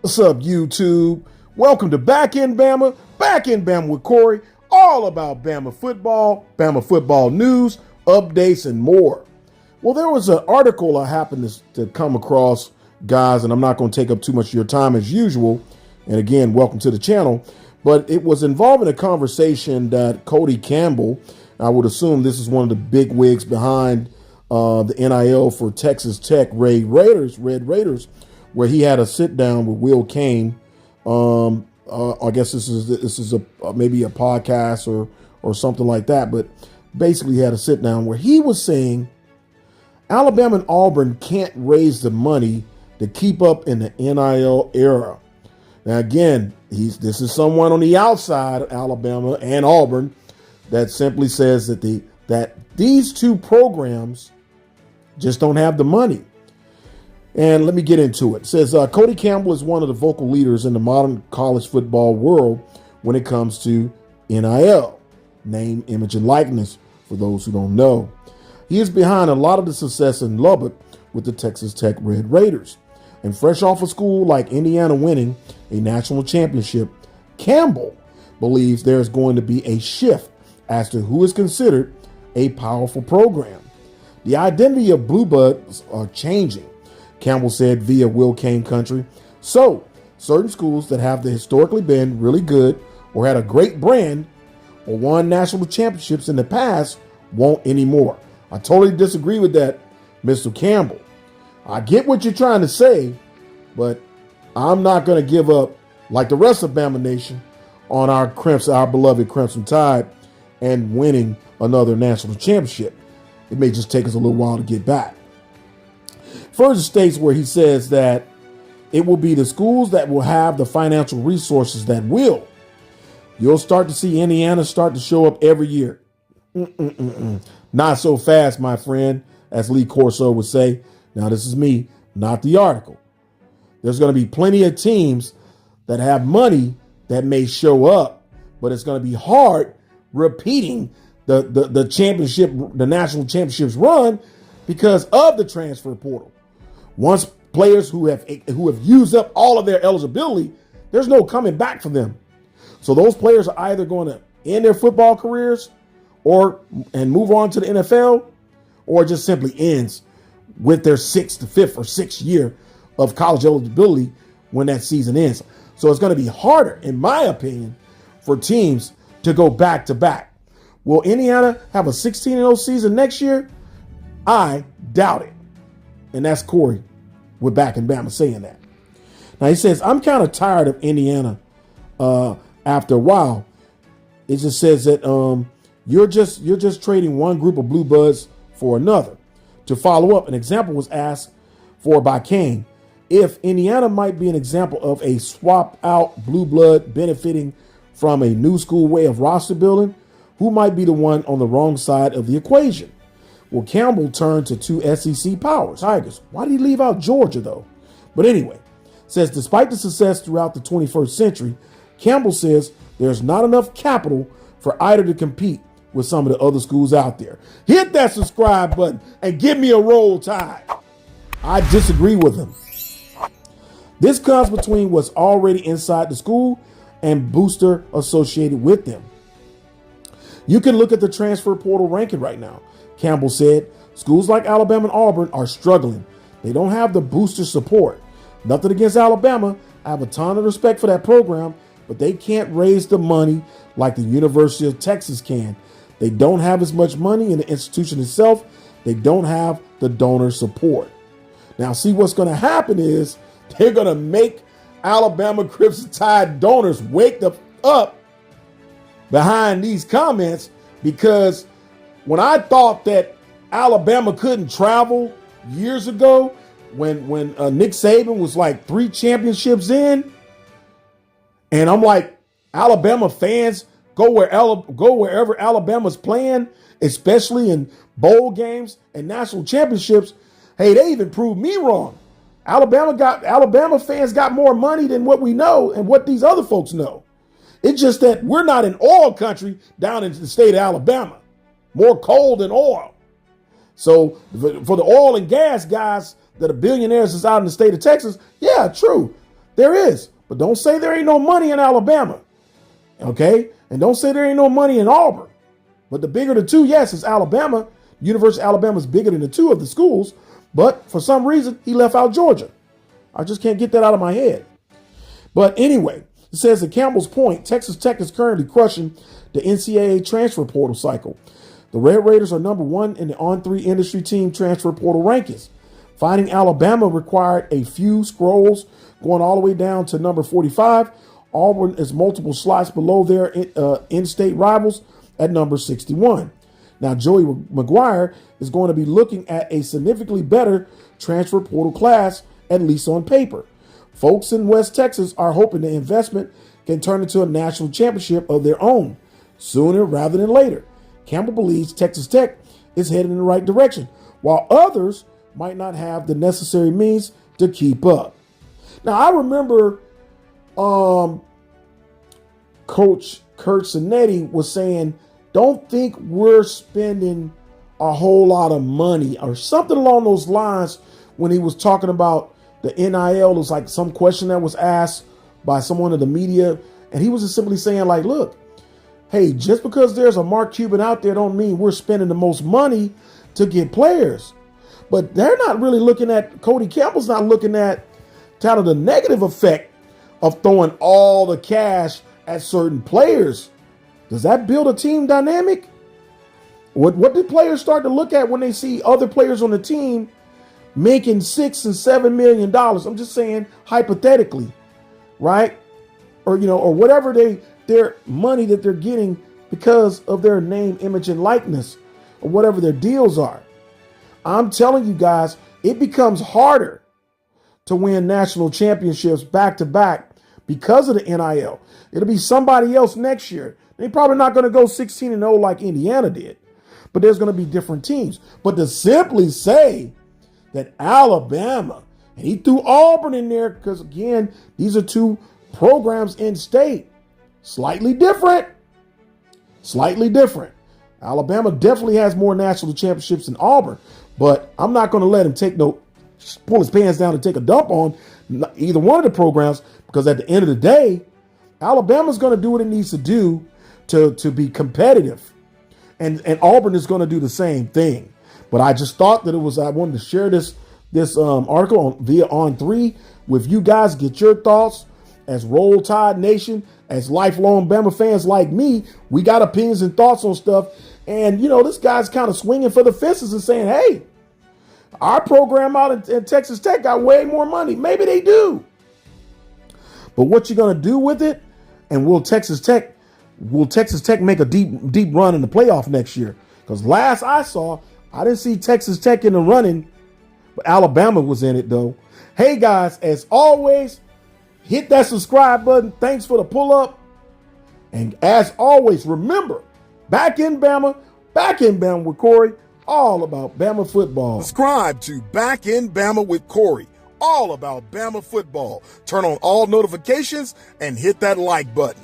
What's up, YouTube? Welcome to Back in Bama with Corey, all about Bama football news, updates, and more. Well, there was an article I happened to come across, guys, and I'm not going to take up too much of your time as usual. And again, welcome to the channel. But it was involving a conversation that Cody Campbell, I would assume this is one of the big wigs behind the NIL for Texas Tech Red Raiders, where he had a sit down with Will Cain. I guess this is maybe a podcast or something like that. But basically, he had a sit down where he was saying Alabama and Auburn can't raise the money to keep up in the NIL era. Now, again, this is someone on the outside of Alabama and Auburn that simply says that these two programs just don't have the money. And let me get into it. It says Cody Campbell is one of the vocal leaders in the modern college football world when it comes to NIL, name, image, and likeness, for those who don't know. He is behind a lot of the success in Lubbock with the Texas Tech Red Raiders. And fresh off of school like Indiana winning a national championship, Campbell believes there is going to be a shift as to who is considered a powerful program. The identity of Blue Bloods are changing, Campbell said via Will Cain Country. So, certain schools that have historically been really good or had a great brand or won national championships in the past won't anymore. I totally disagree with that, Mr. Campbell. I get what you're trying to say, but I'm not going to give up like the rest of Bama Nation on our beloved Crimson Tide and winning another national championship. It may just take us a little while to get back. Further states where he says that it will be the schools that will have the financial resources that will. You'll start to see Indiana start to show up every year. Not so fast, my friend, as Lee Corso would say. Now, this is me, not the article. There's going to be plenty of teams that have money that may show up, but it's going to be hard repeating the championship, the national championships run because of the transfer portal. Once players who have used up all of their eligibility, there's no coming back for them. So those players are either going to end their football careers and move on to the NFL, or just simply ends with their fifth or sixth year of college eligibility when that season ends. So it's going to be harder, in my opinion, for teams to go back to back. Will Indiana have a 16-0 season next year? I doubt it. And that's Corey with Back in Bama saying that. Now he says, I'm kind of tired of Indiana after a while. It just says that you're just trading one group of blue buds for another. To follow up, an example was asked for by Cain. If Indiana might be an example of a swap out blue blood benefiting from a new school way of roster building, who might be the one on the wrong side of the equation? Well, Campbell turned to two SEC powers, Tigers. Why did he leave out Georgia, though? But anyway, says despite the success throughout the 21st century, Campbell says there's not enough capital for either to compete with some of the other schools out there. Hit that subscribe button and give me a roll tide. I disagree with him. This comes between what's already inside the school and booster associated with them. You can look at the transfer portal ranking right now. Campbell said schools like Alabama and Auburn are struggling. They don't have the booster support. Nothing against Alabama. I have a ton of respect for that program, but they can't raise the money like the University of Texas can. They don't have as much money in the institution itself. They don't have the donor support. Now, see, what's going to happen is they're going to make Alabama Crimson Tide donors wake up behind these comments, because when I thought that Alabama couldn't travel years ago, when Nick Saban was like 3 championships in, and I'm like, Alabama fans, go wherever Alabama's playing, especially in bowl games and national championships. Hey, they even proved me wrong. Alabama fans got more money than what we know and what these other folks know. It's just that we're not an oil country down in the state of Alabama. More coal than oil. So for the oil and gas guys that are billionaires is out in the state of Texas, yeah, true. There is. But don't say there ain't no money in Alabama. Okay? And don't say there ain't no money in Auburn. But the bigger the two, yes, is Alabama. University of Alabama is bigger than the two of the schools. But for some reason, he left out Georgia. I just can't get that out of my head. But anyway, it says at Campbell's point, Texas Tech is currently crushing the NCAA transfer portal cycle. The Red Raiders are number one in the on-3 industry team transfer portal rankings. Finding Alabama required a few scrolls going all the way down to number 45. Auburn is multiple slots below their in-state rivals at number 61. Now, Joey McGuire is going to be looking at a significantly better transfer portal class, at least on paper. Folks in West Texas are hoping the investment can turn into a national championship of their own sooner rather than later. Campbell believes Texas Tech is headed in the right direction, while others might not have the necessary means to keep up. Now, I remember Coach Kurt Cinetti was saying, don't think we're spending a whole lot of money or something along those lines when he was talking about the NIL. It was like some question that was asked by someone in the media. And he was just simply saying like, look, hey, just because there's a Mark Cuban out there don't mean we're spending the most money to get players. But they're not really looking at, Cody Campbell's not looking at kind of the negative effect of throwing all the cash at certain players. Does that build a team dynamic? What do players start to look at when they see other players on the team making $6 and $7 million? I'm just saying hypothetically, right? Or, or whatever their money that they're getting because of their name, image, and likeness, or whatever their deals are. I'm telling you guys, it becomes harder to win national championships back to back because of the NIL. It'll be somebody else next year. They're probably not going to go 16-0 like Indiana did, but there's going to be different teams. But to simply say that Alabama, and he threw Auburn in there because, again, these are two programs in state, slightly different. Alabama definitely has more national championships than Auburn, but I'm not going to let him pull his pants down and take a dump on either one of the programs, because at the end of the day, Alabama's going to do what it needs to do to be competitive. And Auburn is going to do the same thing. But I just thought that I wanted to share this article via On3 with you guys, get your thoughts. As Roll Tide Nation, as lifelong Bama fans like me, we got opinions and thoughts on stuff. And, this guy's kind of swinging for the fences and saying, hey, our program out in Texas Tech got way more money. Maybe they do. But what you going to do with it? And will Texas Tech make a deep run in the playoff next year? Because last I saw, I didn't see Texas Tech in the running, but Alabama was in it, though. Hey, guys, as always, hit that subscribe button. Thanks for the pull-up. And as always, remember, back in Bama with Corey, all about Bama football. Subscribe to Back in Bama with Corey, all about Bama football. Turn on all notifications and hit that like button.